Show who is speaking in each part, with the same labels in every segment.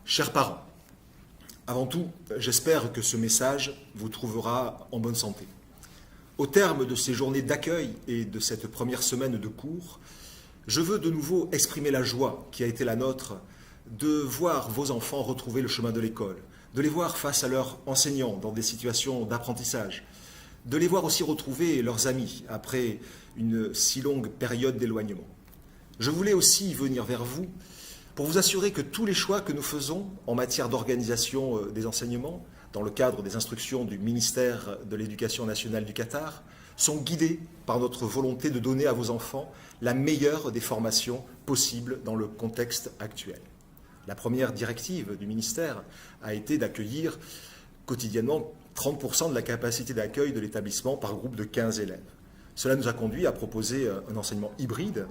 Speaker 1: Chers parents, avant tout, j'espère que ce message vous trouvera en bonne santé. Au terme de ces journées d'accueil et de cette première semaine de cours, je veux de nouveau exprimer la joie qui a été la nôtre de voir vos enfants retrouver le chemin de l'école, de les voir face à leurs enseignants dans des situations d'apprentissage, de les voir aussi retrouver leurs amis après une si longue période d'éloignement. Je voulais aussi venir vers vous pour vous assurer que tous les choix que nous faisons en matière d'organisation des enseignements, dans le cadre des instructions du ministère de l'Éducation nationale du Qatar, sont guidés par notre volonté de donner à vos enfants la meilleure des formations possibles dans le contexte actuel. La première directive du ministère a été d'accueillir quotidiennement 30% de la capacité d'accueil de l'établissement par groupe de 15 élèves. Cela nous a conduit à proposer un enseignement hybride,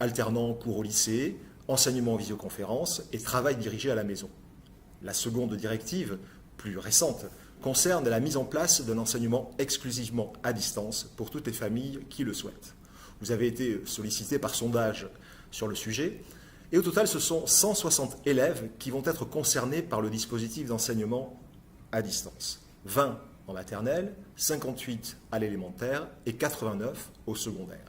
Speaker 1: alternant cours au lycée, enseignement en visioconférence et travail dirigé à la maison. La seconde directive, plus récente, concerne la mise en place d'un enseignement exclusivement à distance pour toutes les familles qui le souhaitent. Vous avez été sollicité par sondage sur le sujet et au total, ce sont 160 élèves qui vont être concernés par le dispositif d'enseignement à distance. 20 en maternelle, 58 à l'élémentaire et 89 au secondaire.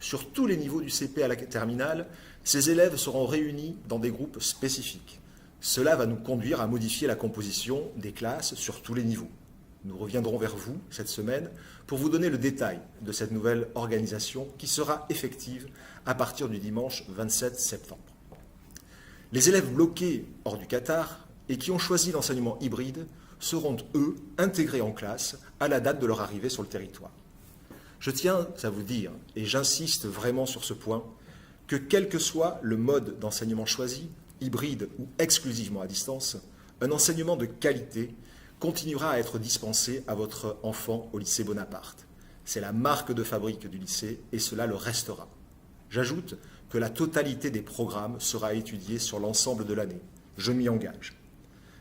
Speaker 1: Sur tous les niveaux du CP à la terminale, ces élèves seront réunis dans des groupes spécifiques. Cela va nous conduire à modifier la composition des classes sur tous les niveaux. Nous reviendrons vers vous cette semaine pour vous donner le détail de cette nouvelle organisation qui sera effective à partir du dimanche 27 septembre. Les élèves bloqués hors du Qatar et qui ont choisi l'enseignement hybride seront, eux, intégrés en classe à la date de leur arrivée sur le territoire. Je tiens à vous dire, et j'insiste vraiment sur ce point, que quel que soit le mode d'enseignement choisi, hybride ou exclusivement à distance, un enseignement de qualité continuera à être dispensé à votre enfant au lycée Bonaparte. C'est la marque de fabrique du lycée et cela le restera. J'ajoute que la totalité des programmes sera étudiée sur l'ensemble de l'année. Je m'y engage.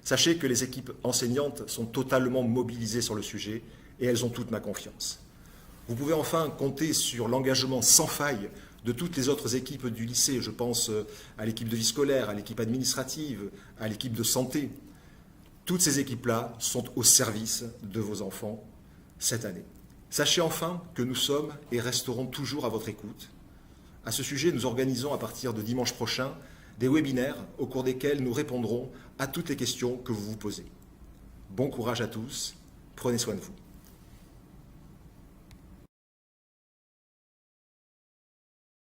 Speaker 1: Sachez que les équipes enseignantes sont totalement mobilisées sur le sujet et elles ont toute ma confiance. Vous pouvez enfin compter sur l'engagement sans faille de toutes les autres équipes du lycée. Je pense à l'équipe de vie scolaire, à l'équipe administrative, à l'équipe de santé. Toutes ces équipes-là sont au service de vos enfants cette année. Sachez enfin que nous sommes et resterons toujours à votre écoute. À ce sujet, nous organisons à partir de dimanche prochain des webinaires au cours desquels nous répondrons à toutes les questions que vous vous posez. Bon courage à tous, prenez soin de vous.